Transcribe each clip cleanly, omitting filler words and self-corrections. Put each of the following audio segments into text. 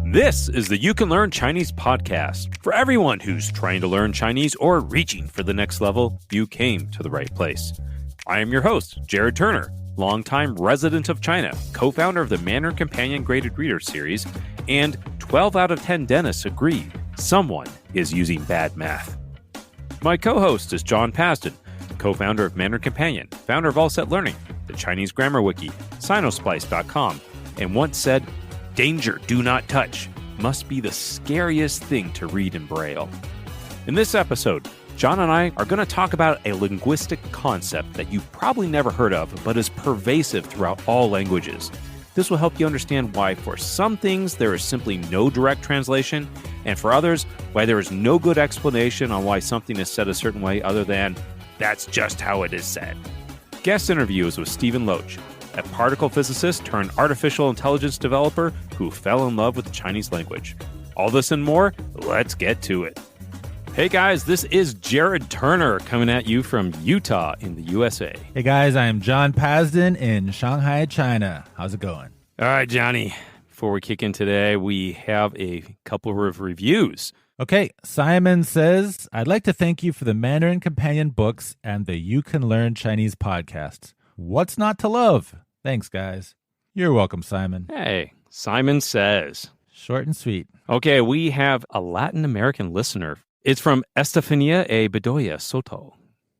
This is the You Can Learn Chinese podcast. For everyone who's trying to learn Chinese or reaching for the next level, you came to the right place. I am your host, Jared Turner, longtime resident of China, co-founder of the Mandarin Companion Graded Reader series, and 12 out of 10 dentists agree someone is using bad math. My co-host is John Pasden, co-founder of Mandarin Companion, founder of All Set Learning, the Chinese Grammar Wiki, Sinosplice.com, and once said, "Danger, do not touch," must be the scariest thing to read in Braille. In this episode, John and I are going to talk about a linguistic concept that you've probably never heard of, but is pervasive throughout all languages. This will help you understand why for some things there is simply no direct translation, and for others, why there is no good explanation on why something is said a certain way other than, "That's just how it is said." Guest interviews with James Loach, a particle physicist turned artificial intelligence developer who fell in love with the Chinese language. All this and more, let's get to it. Hey guys, this is Jared Turner coming at you from Utah in the USA. Hey guys, I am John Pasden in Shanghai, China. How's it going? All right, Johnny, before we kick in today, we have a couple of reviews. Okay, Simon says, "I'd like to thank you for the Mandarin Companion books and the You Can Learn Chinese podcasts. What's not to love? Thanks, guys." You're welcome, Simon. Hey, Simon says. Short and sweet. Okay, we have a Latin American listener. It's from Estefania A. Bedoya Soto.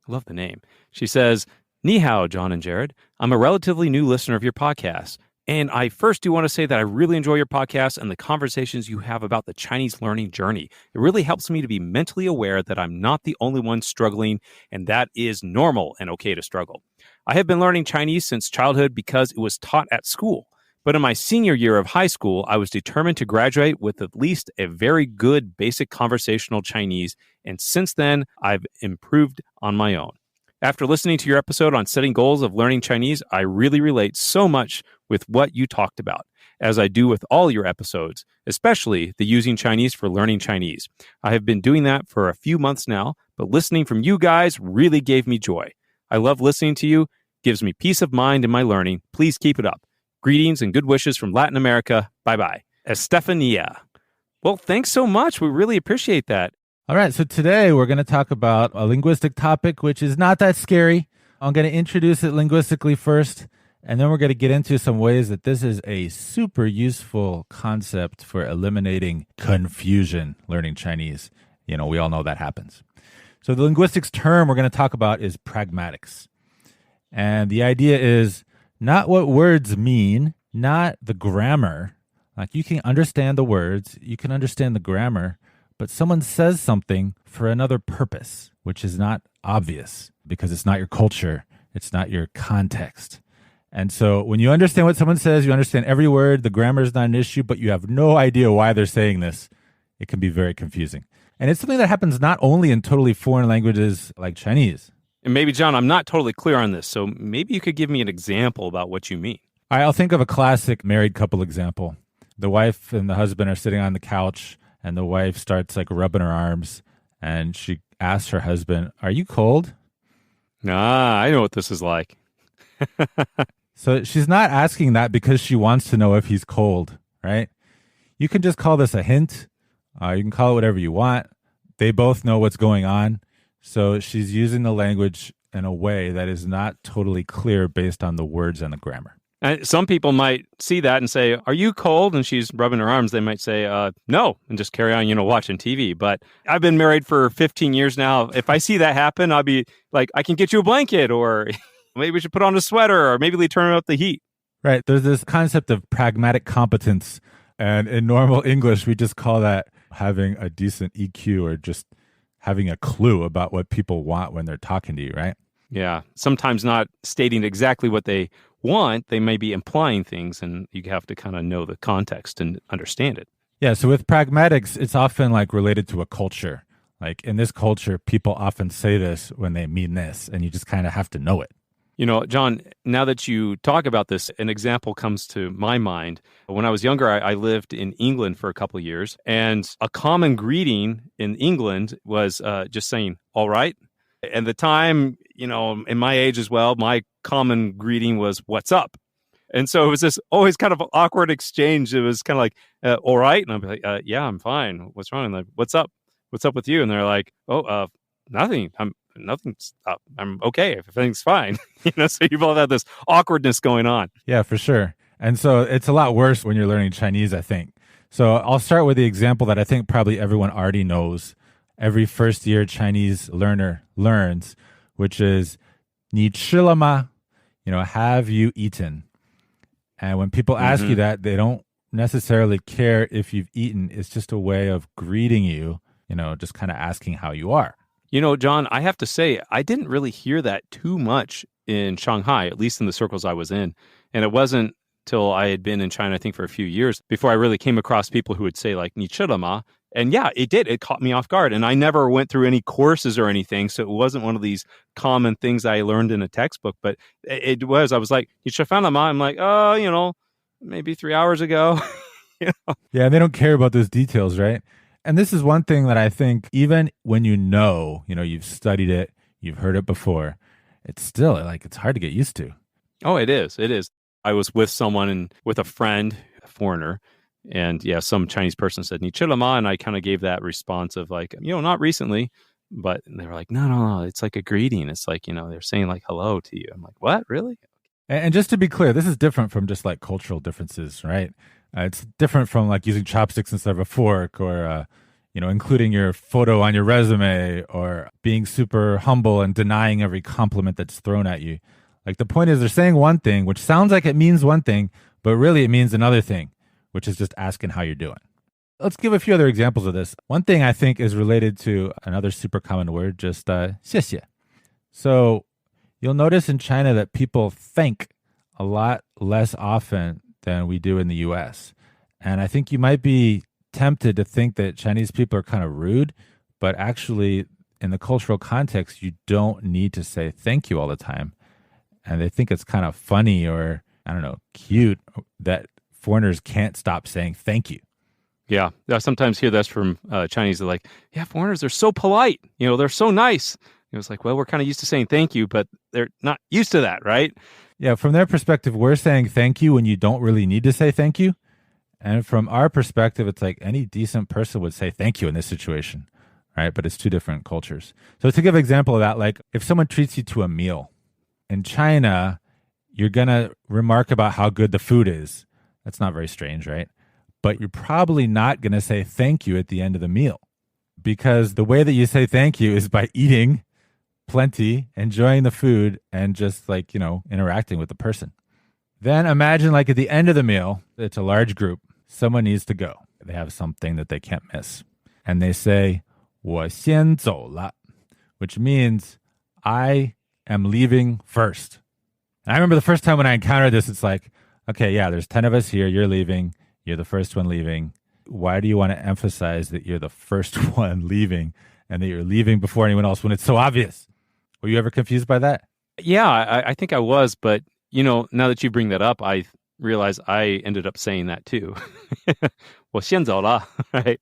I love the name. She says, "Ni hao, John and Jared. I'm a relatively new listener of your podcast. And I first do want to say that I really enjoy your podcast and the conversations you have about the Chinese learning journey. It really helps me to be mentally aware that I'm not the only one struggling, and that is normal and okay to struggle. I have been learning Chinese since childhood because it was taught at school. But in my senior year of high school, I was determined to graduate with at least a very good basic conversational Chinese, and since then, I've improved on my own. After listening to your episode on setting goals of learning Chinese, I really relate so much with what you talked about, as I do with all your episodes, especially the using Chinese for learning Chinese. I have been doing that for a few months now, but listening from you guys really gave me joy. I love listening to you, gives me peace of mind in my learning. Please keep it up. Greetings and good wishes from Latin America. Bye-bye. Estefania." Well, thanks so much. We really appreciate that. All right, so today we're going to talk about a linguistic topic, which is not that scary. I'm going to introduce it linguistically first, and then we're going to get into some ways that this is a super useful concept for eliminating confusion learning Chinese. You know, we all know that happens. So the linguistics term we're going to talk about is pragmatics. And the idea is not what words mean, not the grammar. Like you can understand the words, you can understand the grammar, but someone says something for another purpose, which is not obvious because it's not your culture, it's not your context. And so when you understand what someone says, you understand every word, the grammar is not an issue, but you have no idea why they're saying this. It can be very confusing. And it's something that happens not only in totally foreign languages like Chinese. And maybe, John, I'm not totally clear on this, so maybe you could give me an example about what you mean. I'll think of a classic married couple example. The wife and the husband are sitting on the couch, and the wife starts like rubbing her arms, and she asks her husband, "Are you cold?" I know what this is like. So she's not asking that because she wants to know if he's cold, right? You can just call this a hint. You can call it whatever you want. They both know what's going on. So she's using the language in a way that is not totally clear based on the words and the grammar. And some people might see that and say, "Are you cold?" And she's rubbing her arms. They might say, "No," and just carry on, watching TV. But I've been married for 15 years now. If I see that happen, I'll be like, "I can get you a blanket," or maybe we should put on a sweater, or maybe they turn up the heat. Right. There's this concept of pragmatic competence. And in normal English, we just call that having a decent EQ or just having a clue about what people want when they're talking to you, right? Yeah. Sometimes not stating exactly what they want, they may be implying things, and you have to kind of know the context and understand it. Yeah, so with pragmatics, it's often like related to a culture. Like in this culture, people often say this when they mean this, and you just kind of have to know it. John, now that you talk about this, an example comes to my mind. When I was younger, I lived in England for a couple of years, and a common greeting in England was just saying, "All right." And the time, in my age as well, my common greeting was, "What's up?" And so it was this always kind of awkward exchange. It was kind of like, all right. And I'd be like, yeah, I'm fine. What's wrong? And like, what's up? What's up with you? And they're like, oh, nothing. Nothing's up. I'm okay. Everything's fine. So you both have this awkwardness going on. Yeah, for sure. And so it's a lot worse when you're learning Chinese, I think. So I'll start with the example that I think probably everyone already knows. Every first year Chinese learner learns, which is 你吃了吗? Have you eaten? And when people ask you that, they don't necessarily care if you've eaten. It's just a way of greeting you, just kind of asking how you are. John, I have to say, I didn't really hear that too much in Shanghai, at least in the circles I was in. And it wasn't till I had been in China, I think, for a few years before I really came across people who would say, like, 你吃了吗? And yeah, it did. It caught me off guard. And I never went through any courses or anything. So it wasn't one of these common things I learned in a textbook. But I was like, 你吃饭了吗? I'm like, maybe 3 hours ago. Yeah, they don't care about those details, right? And this is one thing that I think, even when you've studied it, you've heard it before, it's still it's hard to get used to. Oh, it is. It is. I was with someone and with a friend, a foreigner, and yeah, some Chinese person said, 你吃了吗? And I kind of gave that response of like, not recently, but they were like, no, it's like a greeting. It's like, they're saying like hello to you. I'm like, what? Really? And just to be clear, this is different from just like cultural differences, right? It's different from like using chopsticks instead of a fork, or, including your photo on your resume, or being super humble and denying every compliment that's thrown at you. Like, the point is, they're saying one thing, which sounds like it means one thing, but really it means another thing, which is just asking how you're doing. Let's give a few other examples of this. One thing I think is related to another super common word, just 谢谢. So you'll notice in China that people thank a lot less often than we do in the US. And I think you might be tempted to think that Chinese people are kind of rude, but actually in the cultural context, you don't need to say thank you all the time. And they think it's kind of funny, or, I don't know, cute, that foreigners can't stop saying thank you. Yeah. I sometimes hear this from Chinese. They're like, yeah, foreigners are so polite. They're so nice. It was like, well, we're kind of used to saying thank you, but they're not used to that, right? Yeah, from their perspective, we're saying thank you when you don't really need to say thank you. And from our perspective, it's like any decent person would say thank you in this situation, right? But it's two different cultures. So to give an example of that, like if someone treats you to a meal, in China, you're going to remark about how good the food is. That's not very strange, right? But you're probably not going to say thank you at the end of the meal, because the way that you say thank you is by eating plenty, enjoying the food, and just like, interacting with the person. Then imagine like at the end of the meal, it's a large group. Someone needs to go. They have something that they can't miss. And they say, 我先走了, which means I am leaving first. And I remember the first time when I encountered this, it's like, okay, yeah, there's 10 of us here. You're leaving. You're the first one leaving. Why do you want to emphasize that you're the first one leaving and that you're leaving before anyone else when it's so obvious? Were you ever confused by that? Yeah, I think I was. But, now that you bring that up, I realize I ended up saying that too. 我先走了, right?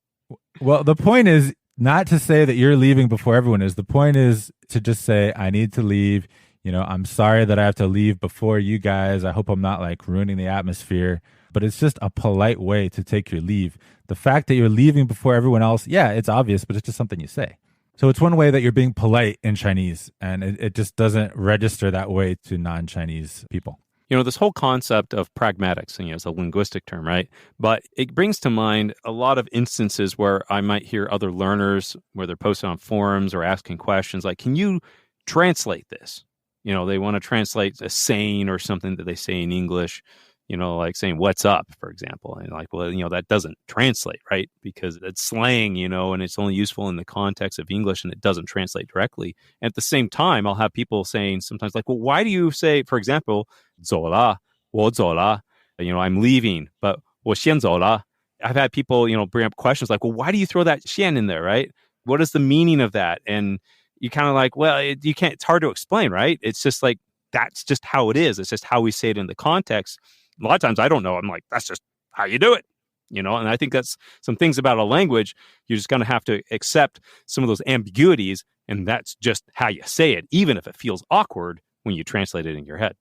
Well, the point is not to say that you're leaving before everyone is. The point is to just say, I need to leave. I'm sorry that I have to leave before you guys. I hope I'm not like ruining the atmosphere. But it's just a polite way to take your leave. The fact that you're leaving before everyone else, yeah, it's obvious, but it's just something you say. So it's one way that you're being polite in Chinese, and it just doesn't register that way to non-Chinese people. This whole concept of pragmatics, it's a linguistic term, right? But it brings to mind a lot of instances where I might hear other learners, where they're posting on forums or asking questions like, can you translate this? They want to translate a saying or something that they say in English, like saying what's up, for example. And like, well, that doesn't translate, right? Because it's slang, and it's only useful in the context of English, and it doesn't translate directly. And at the same time, I'll have people saying sometimes like, well, why do you say, for example, 走了, 我走了, I'm leaving, but 我先走了. I've had people, bring up questions like, well, why do you throw that 先 in there, right? What is the meaning of that? And you kind of like, well, you can't, it's hard to explain, right? It's just like, that's just how it is. It's just how we say it in the context. A lot of times I don't know. I'm like, that's just how you do it, and I think that's some things about a language. You're just going to have to accept some of those ambiguities, and that's just how you say it, even if it feels awkward when you translate it in your head.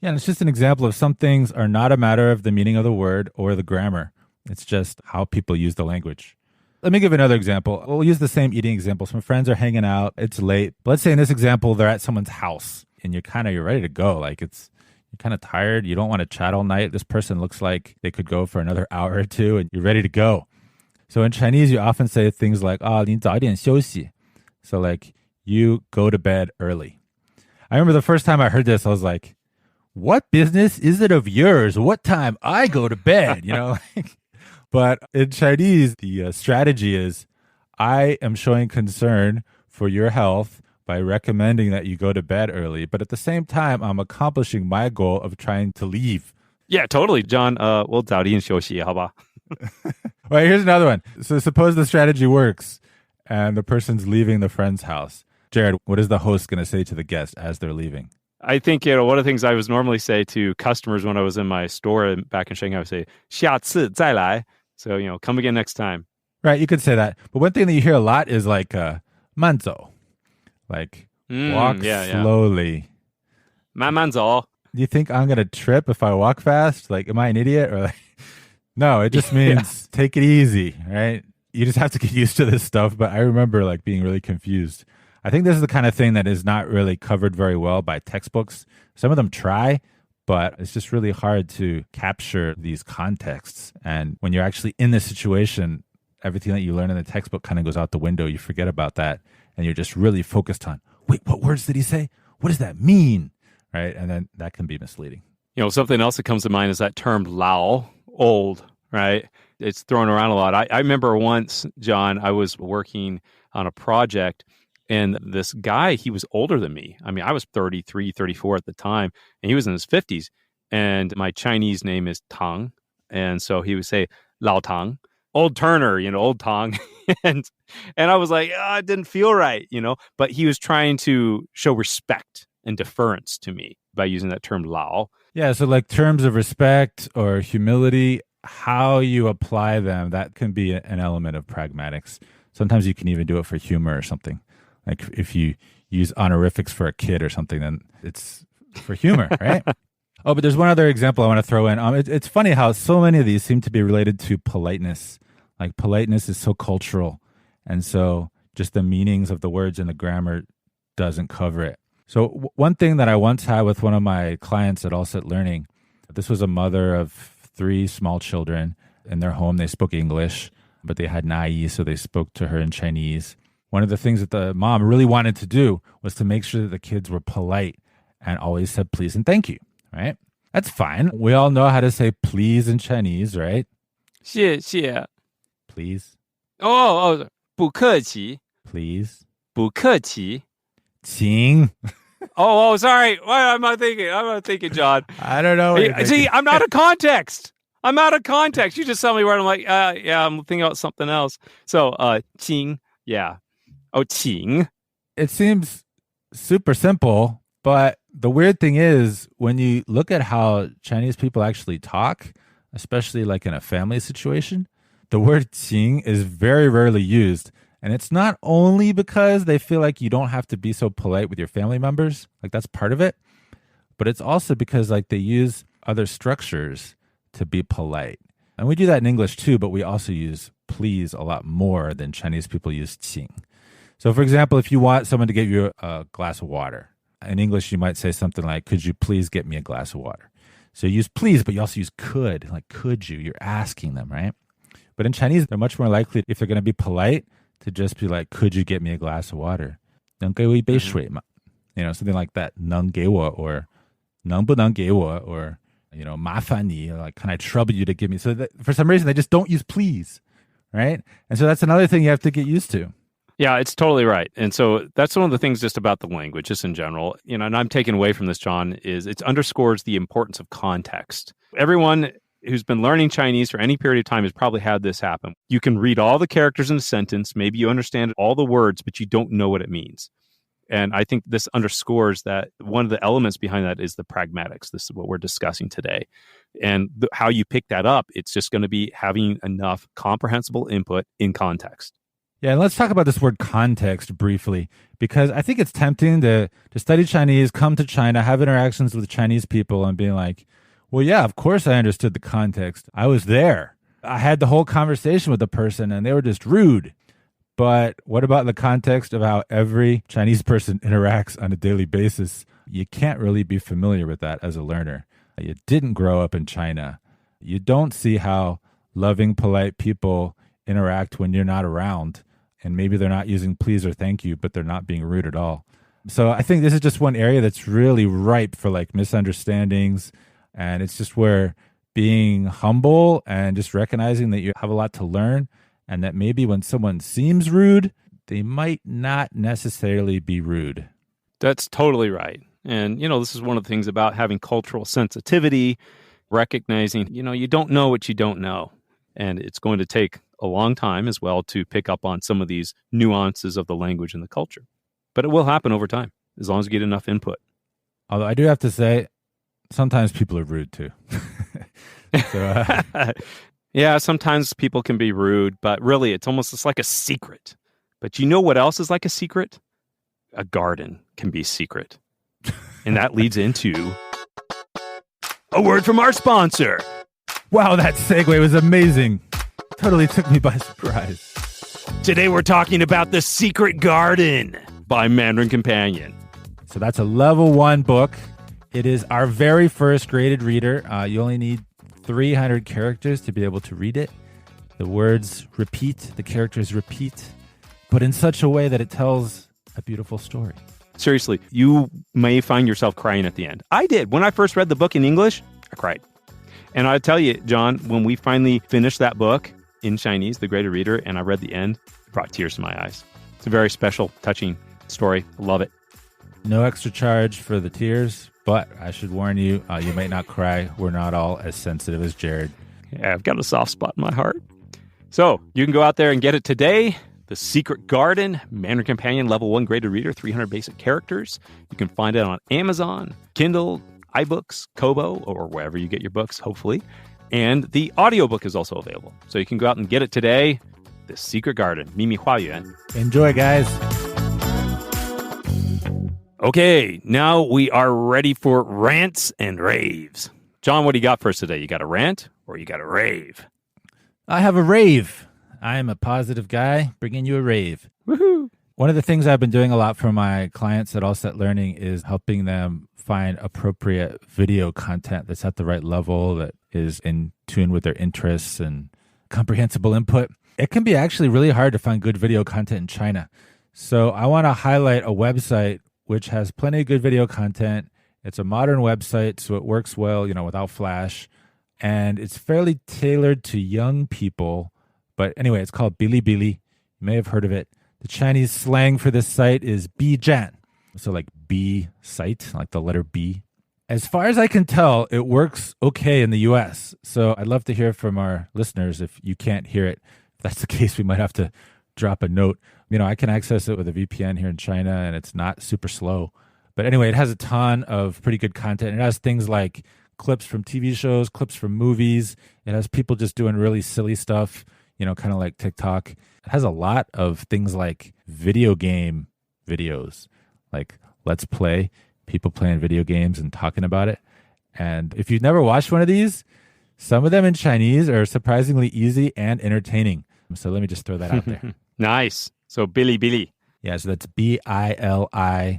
Yeah, and it's just an example of some things are not a matter of the meaning of the word or the grammar. It's just how people use the language. Let me give another example. We'll use the same eating example. Some friends are hanging out. It's late. But let's say in this example, they're at someone's house and you're ready to go. Like you're kind of tired. You don't want to chat all night. This person looks like they could go for another hour or two and you're ready to go. So in Chinese, you often say things like, 你早点休息. So like you go to bed early. I remember the first time I heard this, I was like, what business is it of yours? What time I go to bed? But in Chinese, the strategy is, I am showing concern for your health by recommending that you go to bed early. But at the same time, I'm accomplishing my goal of trying to leave. Yeah, totally, John. 我早点休息，好吧? All right, here's another one. So suppose the strategy works and the person's leaving the friend's house. Jared, what is the host going to say to the guest as they're leaving? I think, one of the things I was normally say to customers when I was in my store back in Shanghai, I would say, 下次再来. So, come again next time. Right, you could say that. But one thing that you hear a lot is like 慢走. Like walk slowly. 慢慢走. Do you think I'm going to trip if I walk fast? Like, am I an idiot? Or no, it just means take it easy, right? You just have to get used to this stuff. But I remember like being really confused. I think this is the kind of thing that is not really covered very well by textbooks. Some of them try, but it's just really hard to capture these contexts. And when you're actually in this situation, everything that you learn in the textbook kind of goes out the window. You forget about that. And you're just really focused on, wait, what words did he say? What does that mean? Right? And then that can be misleading. Something else that comes to mind is that term lao, old, right? It's thrown around a lot. I remember once, John, I was working on a project and this guy, he was older than me. I mean, I was 33, 34 at the time, and he was in his 50s. And my Chinese name is Tang. And so he would say, Lao Tang, old Turner, old Tang. and I was like, it didn't feel right, But he was trying to show respect and deference to me by using that term Lao. Yeah, so like terms of respect or humility, how you apply them, that can be an element of pragmatics. Sometimes you can even do it for humor or something. Like if you use honorifics for a kid or something, then it's for humor, right? Oh, but there's one other example I want to throw in. It's funny how so many of these seem to be related to politeness. Like politeness is so cultural. And so just the meanings of the words and the grammar doesn't cover it. So one thing that I once had with one of my clients at All Set Learning, this was a mother of 3 small children. In their home, they spoke English, but they had nai, so they spoke to her in Chinese. One of the things that the mom really wanted to do was to make sure that the kids were polite and always said please and thank you, right? That's fine. We all know how to say please in Chinese, right? 谢谢. Please. Oh, 不客气. Please. 不客气. 请. Oh, sorry. What am I thinking? I'm not thinking, John. I don't know. See, I'm out of context. I'm out of context. You just tell me where I'm like, yeah, I'm thinking about something else. So, 请, yeah. Oh, 请. It seems super simple, but the weird thing is when you look at how Chinese people actually talk, especially like in a family situation, the word 请 is very rarely used. And it's not only because they feel like you don't have to be so polite with your family members, like that's part of it, but it's also because like they use other structures to be polite. And we do that in English too, but we also use please a lot more than Chinese people use 请. So for example, if you want someone to get you a glass of water, in English you might say something like, could you please get me a glass of water? So you use please, but you also use could, like could you, you're asking them, right? But in Chinese, they're much more likely, if they're going to be polite, to just be like, could you get me a glass of water? 能给我一杯水吗? Something like that. 能给我 or 能不能给我 or, 麻烦你, like, can I trouble you to give me? So that, for some reason, they just don't use please, right? And so that's another thing you have to get used to. Yeah, it's totally right. And so that's one of the things just about the language, just in general, and I'm taking away from this, John, is it underscores the importance of context. Everyone who's been learning Chinese for any period of time has probably had this happen. You can read all the characters in a sentence, maybe you understand all the words, but you don't know what it means. And I think this underscores that one of the elements behind that is the pragmatics. This is what we're discussing today. And how you pick that up, it's just going to be having enough comprehensible input in context. Yeah, and let's talk about this word context briefly, because I think it's tempting to study Chinese, come to China, have interactions with Chinese people, and being like, well, yeah, of course I understood the context. I was there. I had the whole conversation with the person, and they were just rude. But what about the context of how every Chinese person interacts on a daily basis? You can't really be familiar with that as a learner. You didn't grow up in China. You don't see how loving, polite people interact when you're not around. And maybe they're not using please or thank you, but they're not being rude at all. So I think this is just one area that's really ripe for like misunderstandings. And it's just where being humble and just recognizing that you have a lot to learn, and that maybe when someone seems rude, they might not necessarily be rude. That's totally right. And, this is one of the things about having cultural sensitivity, recognizing, you don't know what you don't know. And it's going to take a long time as well to pick up on some of these nuances of the language and the culture. But it will happen over time, as long as you get enough input. Although I do have to say, sometimes people are rude too. Yeah, sometimes people can be rude, but really it's like a secret. But you know what else is like a secret? A garden can be secret. And that leads into a word from our sponsor. Wow, that segue was amazing. Totally took me by surprise. Today we're talking about The Secret Garden by Mandarin Companion. So that's a level 1 book. It is our very first graded reader. You only need 300 characters to be able to read it. The words repeat, the characters repeat, but in such a way that it tells a beautiful story. Seriously, you may find yourself crying at the end. I did. When I first read the book in English, I cried. And I tell you, John, when we finally finished that book in Chinese, The Graded Reader, and I read the end, it brought tears to my eyes. It's a very special, touching story. I love it. No extra charge for the tears, but I should warn you, you might not cry. We're not all as sensitive as Jared. Yeah, I've got a soft spot in my heart. So you can go out there and get it today. The Secret Garden, Mandarin Companion, Level 1 Graded Reader, 300 basic characters. You can find it on Amazon, Kindle, iBooks, Kobo, or wherever you get your books, hopefully. And the audiobook is also available. So you can go out and get it today. The Secret Garden, Mimi Huayuan. Enjoy, guys. Okay, now we are ready for rants and raves. John, what do you got for us today? You got a rant or you got a rave? I have a rave. I am a positive guy bringing you a rave. Woohoo! One of the things I've been doing a lot for my clients at All Set Learning is helping them find appropriate video content that's at the right level, that is in tune with their interests and comprehensible input. It can be actually really hard to find good video content in China. So I want to highlight a website which has plenty of good video content. It's a modern website, so it works well, without Flash. And it's fairly tailored to young people. But anyway, it's called Bilibili. You may have heard of it. The Chinese slang for this site is Bijan. So like B site, like the letter B. As far as I can tell, it works okay in the US. So I'd love to hear from our listeners if you can't hear it. If that's the case, we might have to drop a note. I can access it with a VPN here in China, and it's not super slow. But anyway, it has a ton of pretty good content. It has things like clips from TV shows, clips from movies. It has people just doing really silly stuff, kind of like TikTok. It has a lot of things like video game videos, like Let's Play, people playing video games and talking about it. And if you've never watched one of these, some of them in Chinese are surprisingly easy and entertaining. So let me just throw that out there. Nice. So Bilibili. Yeah, so that's BILIBILI.com.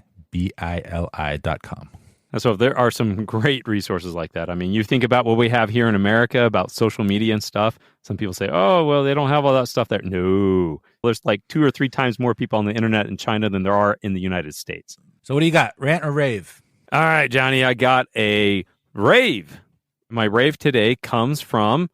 So there are some great resources like that. I mean, you think about what we have here in America about social media and stuff. Some people say, oh, well, they don't have all that stuff there. No. There's like 2 or 3 times more people on the internet in China than there are in the United States. So what do you got? Rant or rave? All right, Johnny, I got a rave. My rave today comes from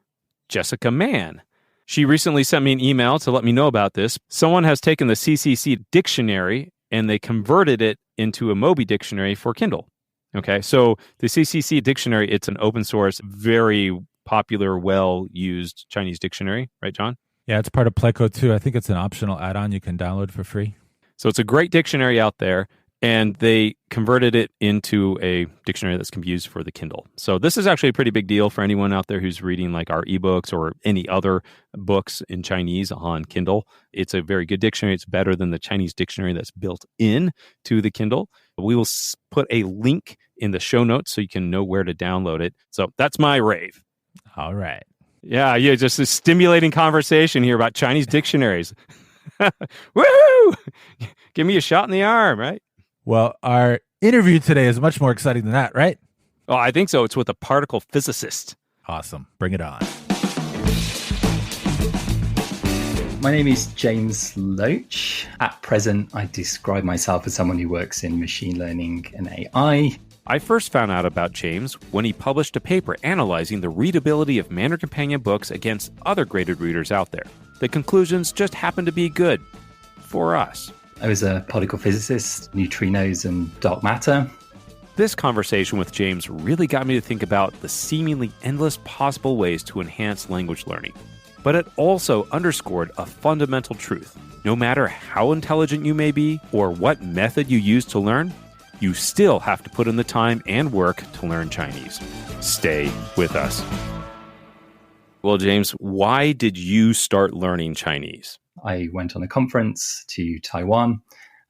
Jessica Mann. She recently sent me an email to let me know about this. Someone has taken the CCC dictionary and they converted it into a Mobi dictionary for Kindle. Okay, so the CCC dictionary, it's an open source, very popular, well-used Chinese dictionary, right, John? Yeah, it's part of Pleco too. I think it's an optional add-on you can download for free. So it's a great dictionary out there. And they converted it into a dictionary that's can be used for the Kindle. So this is actually a pretty big deal for anyone out there who's reading like our ebooks or any other books in Chinese on Kindle. It's a very good dictionary. It's better than the Chinese dictionary that's built in to the Kindle. We will put a link in the show notes so you can know where to download it. So that's my rave. All right. Yeah, just a stimulating conversation here about Chinese dictionaries. Woohoo! Give me a shot in the arm, right? Well, our interview today is much more exciting than that, right? Oh, I think so. It's with a particle physicist. Awesome. Bring it on. My name is James Loach. At present, I describe myself as someone who works in machine learning and AI. I first found out about James when he published a paper analyzing the readability of Mandarin Companion books against other graded readers out there. The conclusions just happened to be good for us. I was a particle physicist, neutrinos and dark matter. This conversation with James really got me to think about the seemingly endless possible ways to enhance language learning. But it also underscored a fundamental truth. No matter how intelligent you may be or what method you use to learn, you still have to put in the time and work to learn Chinese. Stay with us. Well, James, why did you start learning Chinese? I went on a conference to Taiwan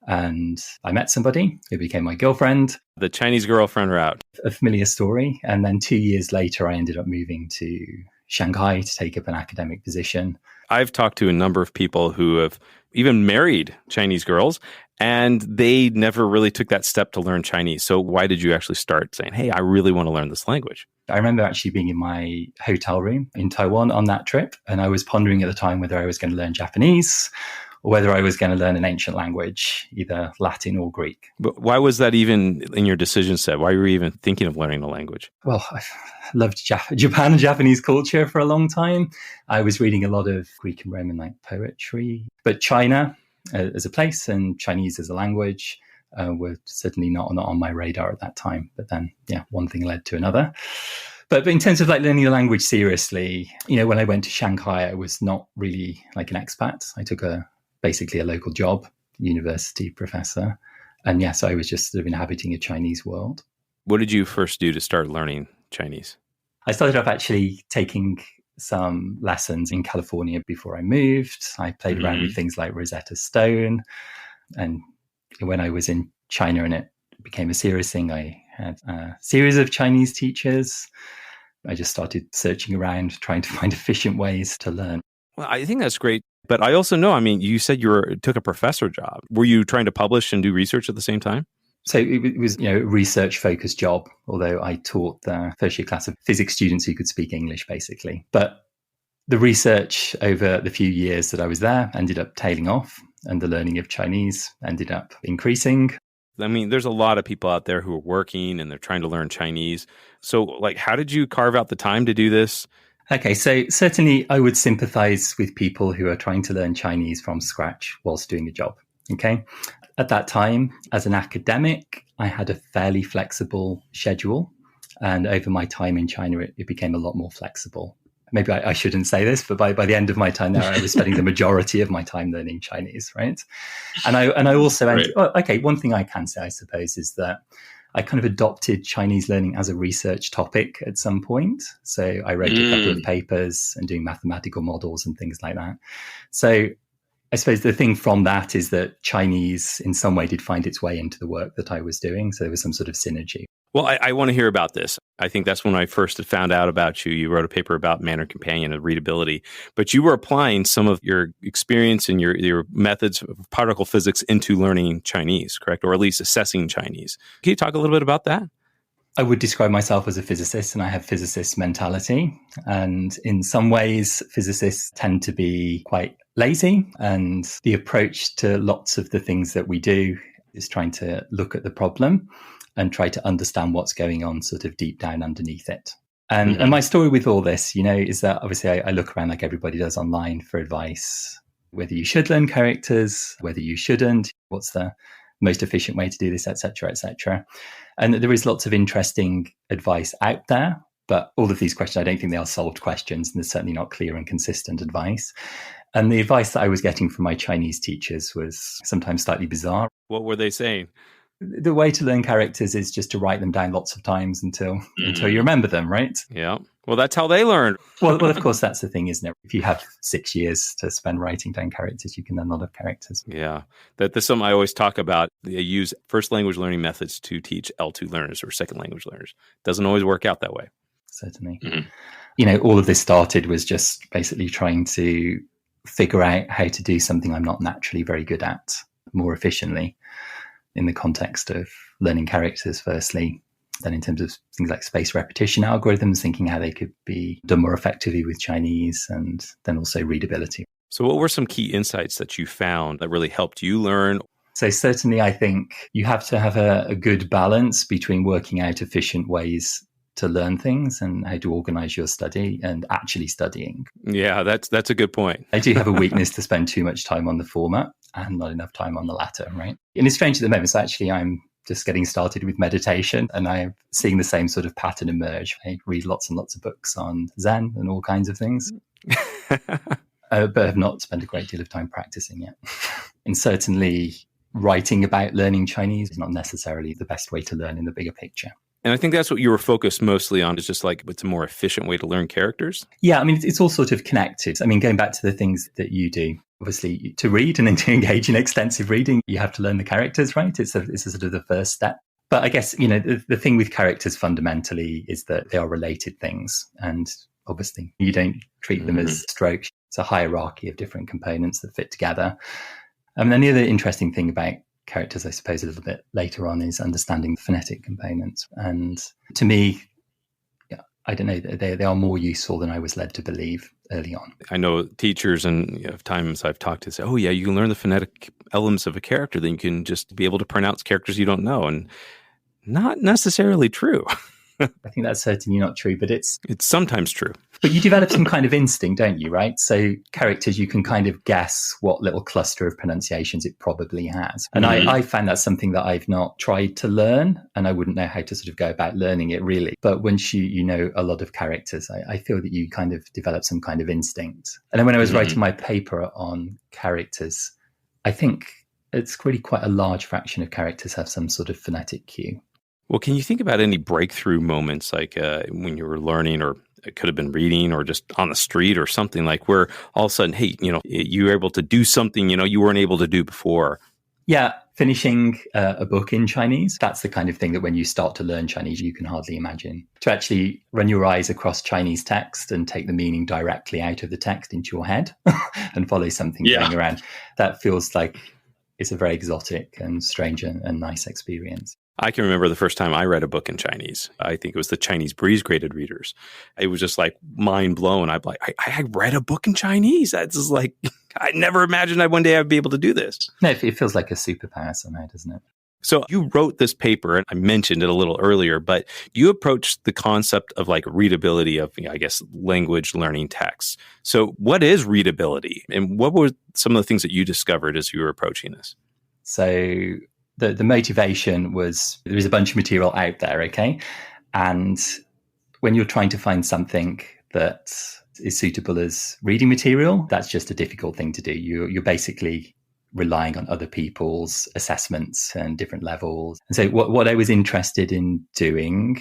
and I met somebody who became my girlfriend. The Chinese girlfriend route. A familiar story. And then 2 years later, I ended up moving to Shanghai to take up an academic position. I've talked to a number of people who have even married Chinese girls, and they never really took that step to learn Chinese. So why did you actually start saying, hey, I really want to learn this language? I remember actually being in my hotel room in Taiwan on that trip, and I was pondering at the time whether I was going to learn Japanese or whether I was going to learn an ancient language, either Latin or Greek. But why was that even in your decision set? Why were you even thinking of learning a language? Well, I've loved Japan and Japanese culture for a long time. I was reading a lot of Greek and Roman like poetry, but China as a place and Chinese as a language were certainly not on my radar at that time. But then, one thing led to another. But in terms of like learning the language seriously, when I went to Shanghai, I was not really like an expat. I took basically a local job, university professor. And yes, I was just sort of inhabiting a Chinese world. What did you first do to start learning Chinese? I started off actually taking some lessons in California before I moved. I played around with things like Rosetta Stone. And when I was in China and it became a serious thing, I had a series of Chinese teachers. I just started searching around, trying to find efficient ways to learn. Well, I think that's great. But I also know, you said you took a professor job. Were you trying to publish and do research at the same time? So it was, a research-focused job, although I taught the first-year class of physics students who could speak English, basically. But the research over the few years that I was there ended up tailing off, and the learning of Chinese ended up increasing. There's a lot of people out there who are working and they're trying to learn Chinese. So, how did you carve out the time to do this? Okay, so certainly I would sympathize with people who are trying to learn Chinese from scratch whilst doing a job. Okay. At that time, as an academic, I had a fairly flexible schedule. And over my time in China, it became a lot more flexible. Maybe I shouldn't say this, but by the end of my time there, I was spending the majority of my time learning Chinese, right? And I also, one thing I can say, I suppose, is that I kind of adopted Chinese learning as a research topic at some point. So I wrote a couple of papers and doing mathematical models and things like that. So I suppose the thing from that is that Chinese in some way did find its way into the work that I was doing. So there was some sort of synergy. Well, I want to hear about this. I think that's when I first found out about you. You wrote a paper about Mandarin Companion and readability, but you were applying some of your experience and your methods of particle physics into learning Chinese, correct? Or at least assessing Chinese. Can you talk a little bit about that? I would describe myself as a physicist, and I have physicist mentality. And in some ways, physicists tend to be quite lazy. And the approach to lots of the things that we do is trying to look at the problem and try to understand what's going on sort of deep down underneath it. And my story with all this, is that obviously I look around like everybody does online for advice, whether you should learn characters, whether you shouldn't, what's the most efficient way to do this, et cetera, et cetera. And there is lots of interesting advice out there, but all of these questions, I don't think they are solved questions, and there's certainly not clear and consistent advice. And the advice that I was getting from my Chinese teachers was sometimes slightly bizarre. What were they saying? The way to learn characters is just to write them down lots of times until you remember them, right? Yeah. Well, that's how they learn. Well, of course, that's the thing, isn't it? If you have 6 years to spend writing down characters, you can learn a lot of characters. Yeah. That's something I always talk about. They use first language learning methods to teach L2 learners or second language learners. Doesn't always work out that way. Certainly. Mm-hmm. All of this started was just basically trying to figure out how to do something I'm not naturally very good at more efficiently in the context of learning characters, firstly. Then in terms of things like space repetition algorithms, thinking how they could be done more effectively with Chinese, and then also readability. So what were some key insights that you found that really helped you learn? So certainly I think you have to have a good balance between working out efficient ways to learn things and how to organize your study and actually studying. Yeah, that's a good point. I do have a weakness to spend too much time on the former and not enough time on the latter, right? And it's strange at the moment. So actually I'm just getting started with meditation and I'm seeing the same sort of pattern emerge. I read lots and lots of books on Zen and all kinds of things, but have not spent a great deal of time practicing yet. And certainly writing about learning Chinese is not necessarily the best way to learn in the bigger picture. And I think that's what you were focused mostly on, is just like it's a more efficient way to learn characters. Yeah, I mean, it's all sort of connected. I mean, going back to the things that you do, obviously to read and then to engage in extensive reading, you have to learn the characters, right? It's a sort of the first step. But I guess, the thing with characters fundamentally is that they are related things. And obviously you don't treat them as strokes. It's a hierarchy of different components that fit together. And then the other interesting thing about characters, I suppose, a little bit later on is understanding the phonetic components. And to me, I don't know, they are more useful than I was led to believe early on. I know teachers and times I've talked to say, oh yeah, you can learn the phonetic elements of a character, then you can just be able to pronounce characters you don't know. And not necessarily true. I think that's certainly not true, but it's sometimes true. But you develop some kind of instinct, don't you, right? So characters, you can kind of guess what little cluster of pronunciations it probably has. And I found that's something that I've not tried to learn, and I wouldn't know how to sort of go about learning it really. But once you know a lot of characters, I feel that you kind of develop some kind of instinct. And then when I was writing my paper on characters, I think it's really quite a large fraction of characters have some sort of phonetic cue. Well, can you think about any breakthrough moments like when you were learning, or it could have been reading or just on the street or something, like where all of a sudden, hey, you were able to do something, you weren't able to do before? Yeah, finishing a book in Chinese. That's the kind of thing that when you start to learn Chinese, you can hardly imagine. To actually run your eyes across Chinese text and take the meaning directly out of the text into your head and follow something going around, that feels like it's a very exotic and strange and nice experience. I can remember the first time I read a book in Chinese. I think it was the Chinese Breeze graded readers. It was just like mind blown. I'm like, I read a book in Chinese. That's just like, I never imagined that one day I'd be able to do this. No, it feels like a superpower somehow, doesn't it? So you wrote this paper, and I mentioned it a little earlier, but you approached the concept of like readability of, I guess, language learning texts. So what is readability, and what were some of the things that you discovered as you were approaching this? So the motivation was, there is a bunch of material out there, okay? And when you're trying to find something that is suitable as reading material, that's just a difficult thing to do. You're basically relying on other people's assessments and different levels. And so what I was interested in doing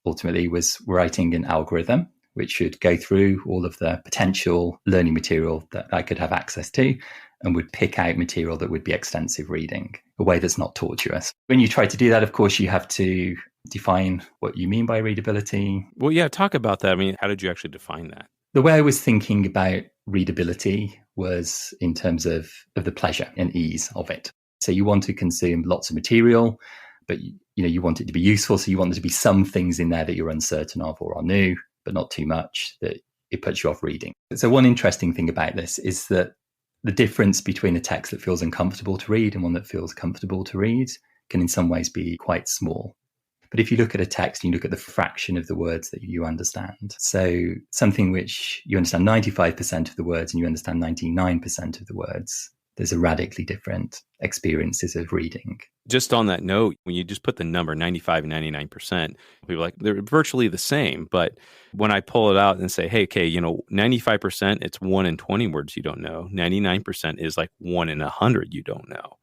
ultimately was writing an algorithm which should go through all of the potential learning material that I could have access to and would pick out material that would be extensive reading, a way that's not tortuous. When you try to do that, of course, you have to define what you mean by readability. Well, yeah, talk about that. I mean, how did you actually define that? The way I was thinking about readability was in terms of the pleasure and ease of it. So you want to consume lots of material, but you want it to be useful. So you want there to be some things in there that you're uncertain of or are new, but not too much that it puts you off reading. So one interesting thing about this is that the difference between a text that feels uncomfortable to read and one that feels comfortable to read can in some ways be quite small. But if you look at a text, you look at the fraction of the words that you understand. So something which you understand 95% of the words and you understand 99% of the words, there's a radically different experiences of reading. Just on that note, when you just put the number 95 and 99%, people are like, they're virtually the same. But when I pull it out and say, hey, okay, 95%, it's 1 in 20 words you don't know. 99% is like 1 in 100 you don't know.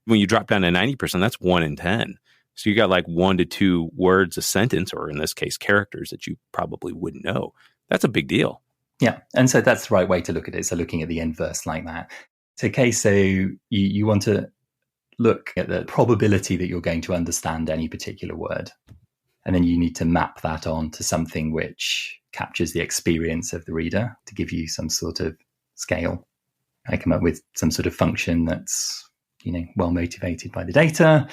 When you drop down to 90%, that's 1 in 10. So you got like 1 to 2 words a sentence, or in this case, characters that you probably wouldn't know. That's a big deal. Yeah. And so that's the right way to look at it. So looking at the inverse like that. So, so you want to look at the probability that you're going to understand any particular word. And then you need to map that on to something which captures the experience of the reader to give you some sort of scale. I come up with some sort of function that's, well motivated by the data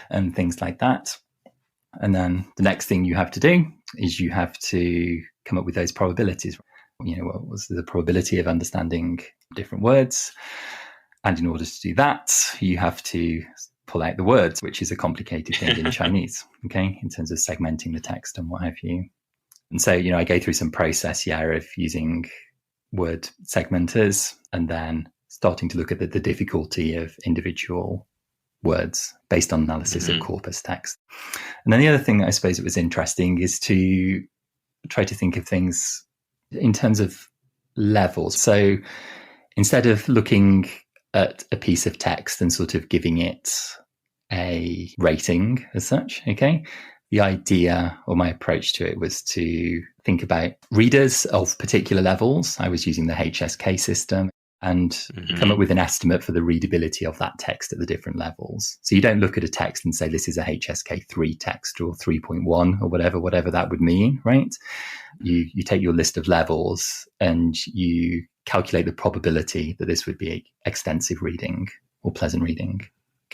and things like that. And then the next thing you have to do is you have to come up with those probabilities. What was the probability of understanding different words? And in order to do that, you have to pull out the words, which is a complicated thing in Chinese, in terms of segmenting the text and what have you. And so, I go through some process, of using word segmenters and then starting to look at the difficulty of individual words based on analysis of corpus text. And then the other thing I suppose it was interesting is to try to think of things in terms of levels. So instead of looking at a piece of text and sort of giving it a rating as such, the idea or my approach to it was to think about readers of particular levels. I was using the HSK system and come up with an estimate for the readability of that text at the different levels. So you don't look at a text and say, this is a HSK 3 text or 3.1 or whatever that would mean, right? You take your list of levels and you calculate the probability that this would be extensive reading or pleasant reading,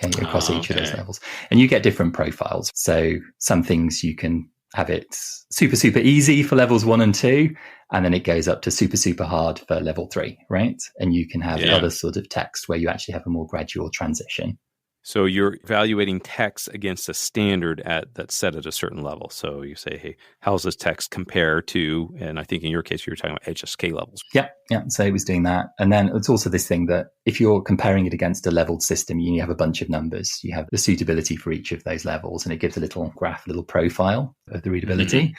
across each of those levels. And you get different profiles. So some things you can have it super, super easy for levels 1 and 2, and then it goes up to super, super hard for level 3, right? And you can have other sort of text where you actually have a more gradual transition. So you're evaluating text against a standard that's set at a certain level. So you say, hey, how's this text compare to, and I think in your case, you were talking about HSK levels. Yeah. So it was doing that. And then it's also this thing that if you're comparing it against a leveled system, you have a bunch of numbers. You have the suitability for each of those levels, and it gives a little graph, a little profile of the readability.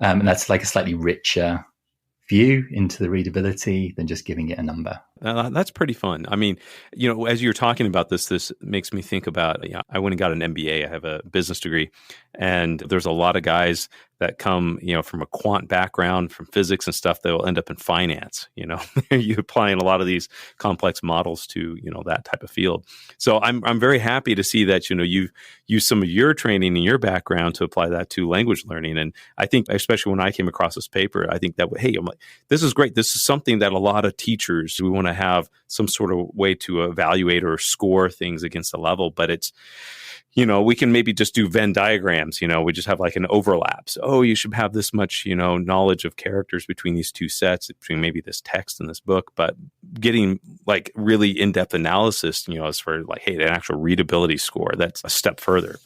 And that's like a slightly richer view into the readability than just giving it a number. That's pretty fun. I mean, as you're talking about this makes me think about, I went and got an MBA. I have a business degree, and there's a lot of guys that come, from a quant background, from physics and stuff, that will end up in finance. You're applying a lot of these complex models to, that type of field. So I'm very happy to see that, you've used some of your training and your background to apply that to language learning. And I think, especially when I came across this paper, I think that, hey, I'm like, this is great. This is something that a lot of teachers, we want to have some sort of way to evaluate or score things against a level, but it's, we can maybe just do Venn diagrams, we just have like an overlap. So, you should have this much, knowledge of characters between these two sets, between maybe this text and this book, but getting like really in-depth analysis, as for like, hey, an actual readability score, that's a step further.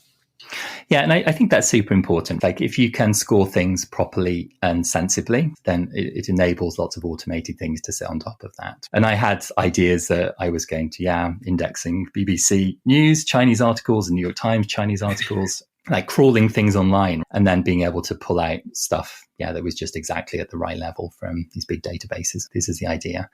Yeah, and I think that's super important. Like if you can score things properly and sensibly, then it enables lots of automated things to sit on top of that. And I had ideas that I was going to, indexing BBC News, Chinese articles, and New York Times, Chinese articles, like crawling things online and then being able to pull out stuff, that was just exactly at the right level from these big databases. This is the idea.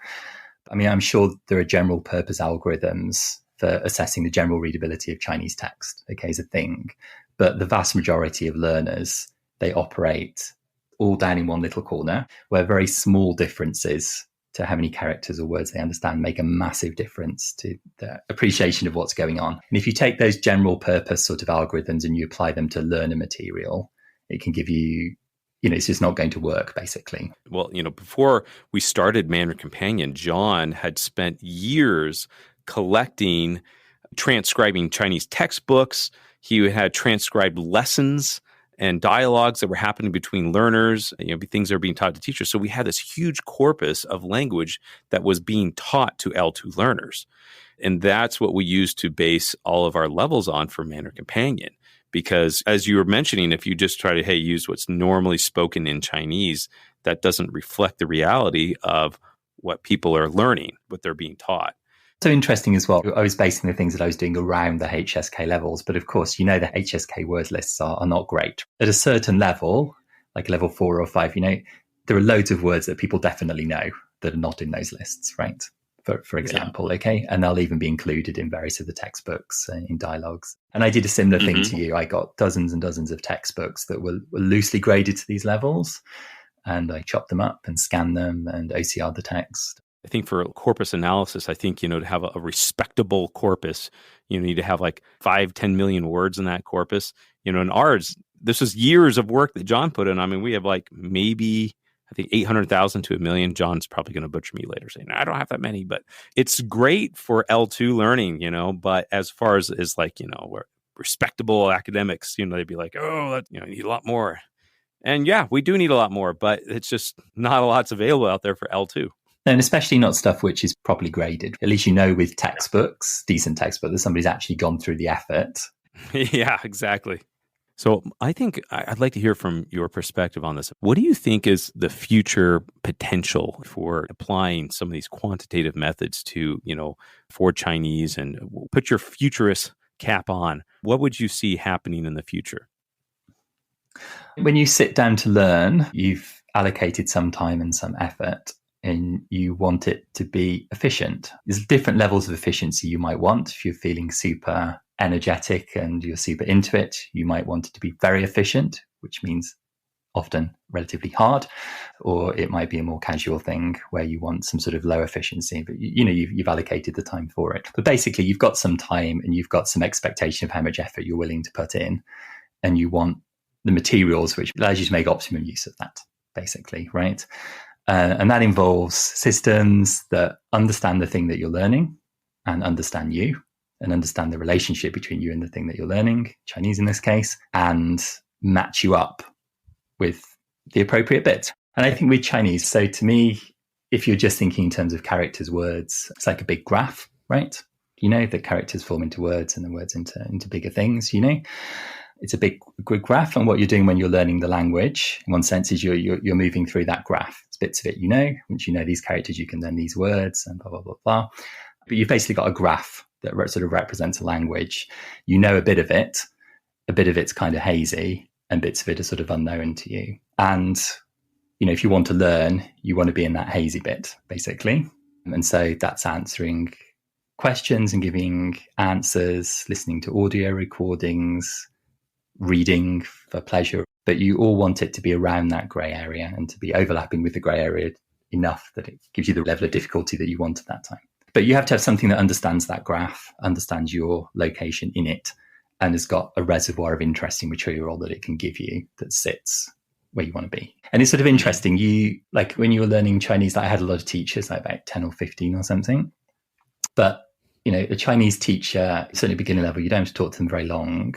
I mean, I'm sure there are general purpose algorithms for assessing the general readability of Chinese text, is a thing. But the vast majority of learners, they operate all down in one little corner where very small differences to how many characters or words they understand make a massive difference to the appreciation of what's going on. And if you take those general purpose sort of algorithms and you apply them to learner material, it can give you, it's just not going to work, basically. Well, before we started Mandarin Companion, John had spent years collecting, transcribing Chinese textbooks. He had transcribed lessons and dialogues that were happening between learners, things that are being taught to teachers. So we had this huge corpus of language that was being taught to L2 learners. And that's what we use to base all of our levels on for Mandarin Companion. Because as you were mentioning, if you just try to, use what's normally spoken in Chinese, that doesn't reflect the reality of what people are learning, what they're being taught. So interesting as well. I was basing the things that I was doing around the HSK levels, but of course, the HSK word lists are not great. At a certain level, like level 4 or 5, there are loads of words that people definitely know that are not in those lists, right? for example, okay? And they'll even be included in various of the textbooks in dialogues. And I did a similar thing to you. I got dozens and dozens of textbooks that were loosely graded to these levels, and I chopped them up and scanned them and OCR'd the text. I think for corpus analysis, I think, to have a respectable corpus, you need to have like 5-10 million words in that corpus. In ours, this is years of work that John put in. I mean, we have like maybe, I think 800,000 to 1 million. John's probably going to butcher me later saying, I don't have that many, but it's great for L2 learning, but as far as like, we're respectable academics, they'd be like, oh, you need a lot more. And yeah, we do need a lot more, but it's just not a lot's available out there for L2. And especially not stuff which is properly graded. At least with textbooks, decent textbooks, that somebody's actually gone through the effort. Yeah, exactly. So I think I'd like to hear from your perspective on this. What do you think is the future potential for applying some of these quantitative methods to, for Chinese, and put your futurist cap on? What would you see happening in the future? When you sit down to learn, you've allocated some time and some effort, and you want it to be efficient. There's different levels of efficiency you might want. If you're feeling super energetic and you're super into it, you might want it to be very efficient, which means often relatively hard, or it might be a more casual thing where you want some sort of low efficiency, but you've allocated the time for it. But basically, you've got some time and you've got some expectation of how much effort you're willing to put in, and you want the materials which allows you to make optimum use of that, basically, right? And that involves systems that understand the thing that you're learning and understand you and understand the relationship between you and the thing that you're learning, Chinese in this case, and match you up with the appropriate bit. And I think with Chinese, so to me, if you're just thinking in terms of characters, words, it's like a big graph, right? The characters form into words and the words into bigger things, It's a big graph, and what you're doing when you're learning the language, in one sense, is you're moving through that graph. It's bits of it, once you know these characters, you can learn these words and blah, blah, blah, blah. But you've basically got a graph that sort of represents a language. You know a bit of it's kind of hazy, and bits of it are sort of unknown to you. And, if you want to learn, you want to be in that hazy bit, basically. And so that's answering questions and giving answers, listening to audio recordings, reading for pleasure, but you all want it to be around that grey area and to be overlapping with the grey area enough that it gives you the level of difficulty that you want at that time. But you have to have something that understands that graph, understands your location in it, and has got a reservoir of interesting material that it can give you that sits where you want to be. And it's sort of interesting. Like when you were learning Chinese, I had a lot of teachers, like about 10 or 15 or something. But, a Chinese teacher, certainly beginner level, you don't have to talk to them very long,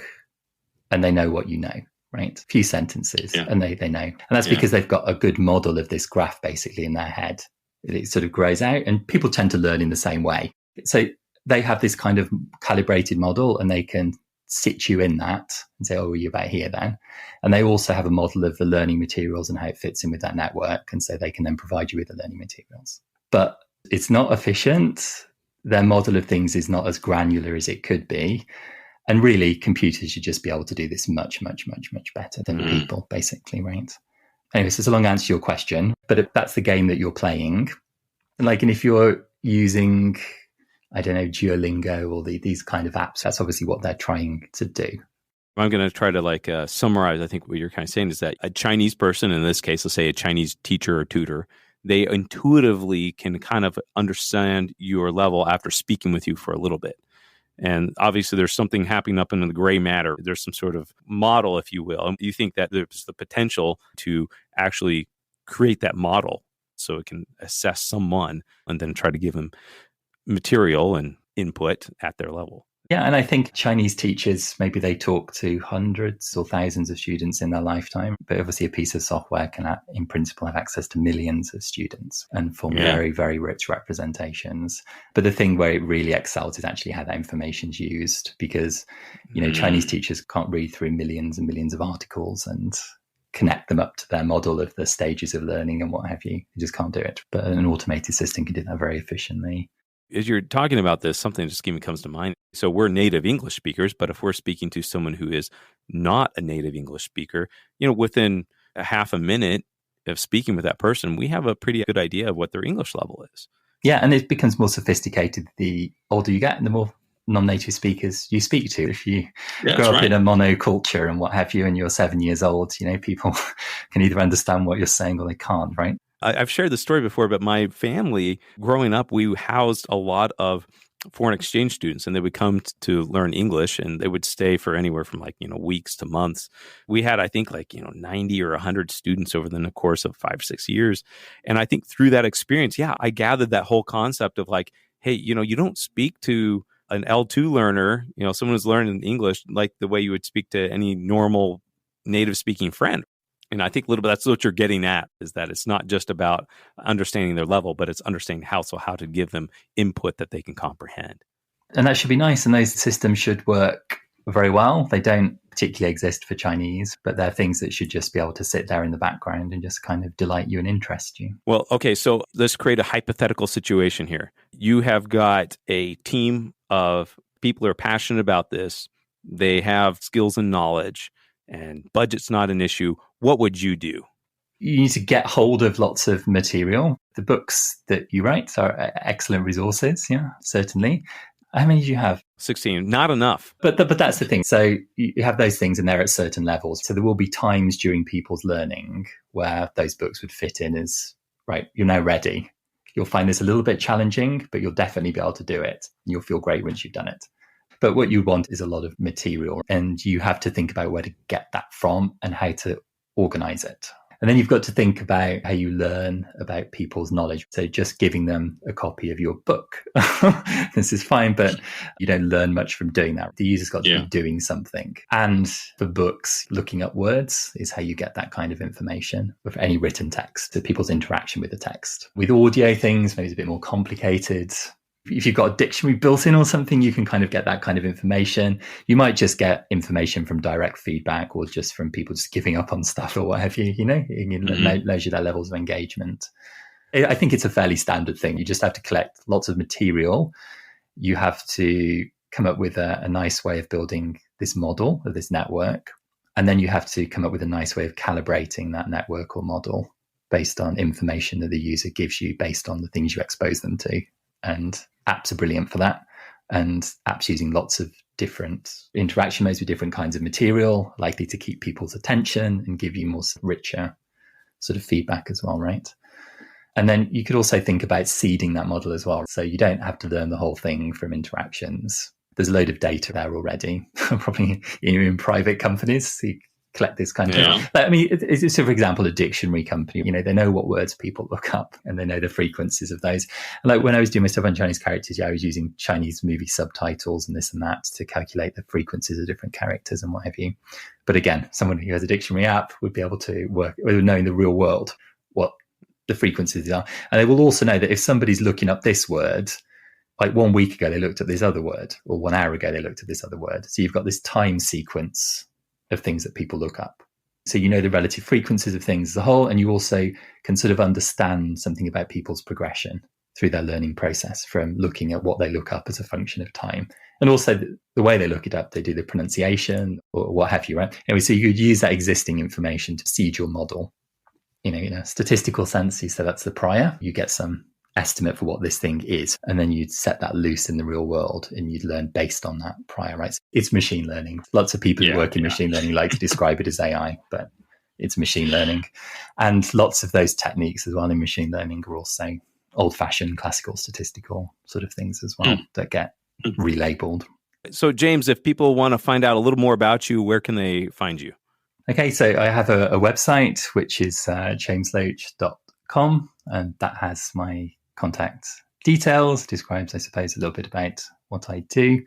and they know what you know, right? A few sentences, and they know. And that's because they've got a good model of this graph basically in their head. It sort of grows out, and people tend to learn in the same way. So they have this kind of calibrated model, and they can sit you in that and say, oh, you're about here then. And they also have a model of the learning materials and how it fits in with that network. And so they can then provide you with the learning materials. But it's not efficient. Their model of things is not as granular as it could be. And really, computers should just be able to do this much, much, much, much better than people, basically, right? Anyway, so it's a long answer to your question, but that's the game that you're playing. And if you're using, I don't know, Duolingo or these kind of apps, that's obviously what they're trying to do. I'm going to try to summarize. I think what you're kind of saying is that a Chinese person, in this case, let's say a Chinese teacher or tutor, they intuitively can kind of understand your level after speaking with you for a little bit. And obviously there's something happening up in the gray matter. There's some sort of model, if you will. You think that there's the potential to actually create that model so it can assess someone and then try to give them material and input at their level. Yeah, and I think Chinese teachers, maybe they talk to hundreds or thousands of students in their lifetime, but obviously a piece of software can, in principle, have access to millions of students and form very, very rich representations. But the thing where it really excels is actually how that information is used, because, Chinese teachers can't read through millions and millions of articles and connect them up to their model of the stages of learning and what have you. You just can't do it. But an automated system can do that very efficiently. As you're talking about this, something just comes to mind. So we're native English speakers, but if we're speaking to someone who is not a native English speaker, within a half a minute of speaking with that person, we have a pretty good idea of what their English level is. Yeah, and it becomes more sophisticated the older you get and the more non-native speakers you speak to. If you grow up in a monoculture and what have you, and you're 7 years old, people can either understand what you're saying or they can't, right? I've shared this story before, but my family, growing up, we housed a lot of foreign exchange students, and they would come to learn English, and they would stay for anywhere from weeks to months. We had, I think, 90 or 100 students over the course of 5-6 years. And I think through that experience, I gathered that whole concept of hey, you don't speak to an L2 learner, someone who's learning English like the way you would speak to any normal native speaking friend. And I think a little bit that's what you're getting at, is that it's not just about understanding their level, but it's understanding how to give them input that they can comprehend. And that should be nice. And those systems should work very well. They don't particularly exist for Chinese, but they're things that should just be able to sit there in the background and just kind of delight you and interest you. Well, okay, so let's create a hypothetical situation here. You have got a team of people who are passionate about this. They have skills and knowledge, and budget's not an issue. What would you do? You need to get hold of lots of material. The books that you write are excellent resources, certainly. How many do you have? 16. Not enough. But that's the thing. So you have those things and they're at certain levels. So there will be times during people's learning where those books would fit in as, right, you're now ready. You'll find this a little bit challenging, but you'll definitely be able to do it. You'll feel great once you've done it. But what you want is a lot of material, and you have to think about where to get that from and how to organize it. And then you've got to think about how you learn about people's knowledge. So just giving them a copy of your book, this is fine, but you don't learn much from doing that. The user's got to be doing something. And for books, looking up words is how you get that kind of information with any written text, so people's interaction with the text. With audio things, maybe it's a bit more complicated. If you've got a dictionary built in or something, you can kind of get that kind of information. You might just get information from direct feedback or just from people just giving up on stuff or what have you, it measure their levels of engagement. I think it's a fairly standard thing. You just have to collect lots of material. You have to come up with a nice way of building this model of this network. And then you have to come up with a nice way of calibrating that network or model based on information that the user gives you based on the things you expose them to. And apps are brilliant for that. And apps using lots of different interaction modes with different kinds of material, likely to keep people's attention and give you more richer sort of feedback as well, right? And then you could also think about seeding that model as well. So you don't have to learn the whole thing from interactions. There's a load of data there already, probably in private companies. So you collect this kind of thing. I mean, it's for example, a dictionary company, they know what words people look up and they know the frequencies of those. And like when I was doing my stuff on Chinese characters, I was using Chinese movie subtitles and this and that to calculate the frequencies of different characters and what have you. But again, someone who has a dictionary app would be able to would know in the real world what the frequencies are. And they will also know that if somebody's looking up this word, like 1 week ago, they looked at this other word, or 1 hour ago, they looked at this other word. So you've got this time sequence of things that people look up. So you know the relative frequencies of things as a whole, and you also can sort of understand something about people's progression through their learning process from looking at what they look up as a function of time. And also the way they look it up, they do the pronunciation or what have you, right? Anyway, so you could use that existing information to seed your model. In a statistical sense, you say that's the prior. You get some estimate for what this thing is, and then you'd set that loose in the real world and you'd learn based on that prior, right? It's machine learning. Lots of people who work in machine learning like to describe it as AI, but it's machine learning. And lots of those techniques as well in machine learning are also old-fashioned classical statistical sort of things as well that get relabeled. So James, if people want to find out a little more about you, where can they find you? Okay, so I have a website, which is jamesloach.com, and that has my contact details, describes, I suppose, a little bit about what I do.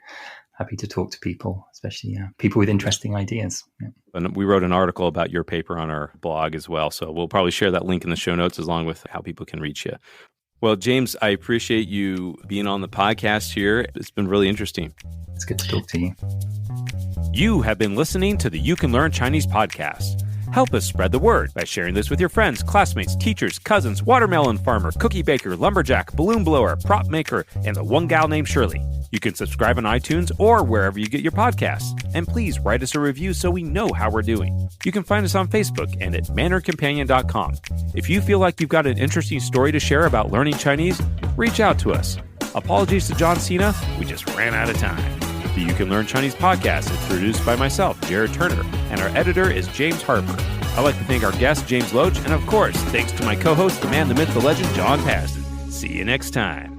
Happy to talk to people, especially people with interesting ideas. Yeah. And we wrote an article about your paper on our blog as well, so we'll probably share that link in the show notes along with how people can reach you. Well, James, I appreciate you being on the podcast here. It's been really interesting. It's good to talk to you. You have been listening to the You Can Learn Chinese podcast. Help us spread the word by sharing this with your friends, classmates, teachers, cousins, watermelon farmer, cookie baker, lumberjack, balloon blower, prop maker, and the one gal named Shirley. You can subscribe on iTunes or wherever you get your podcasts. And please write us a review so we know how we're doing. You can find us on Facebook and at mandarincompanion.com. If you feel like you've got an interesting story to share about learning Chinese, reach out to us. Apologies to John Cena, we just ran out of time. The You Can Learn Chinese podcast is produced by myself, Jared Turner, and our editor is James Harper. I'd like to thank our guest, James Loach, and of course, thanks to my co-host, the man, the myth, the legend, John Pasden. See you next time.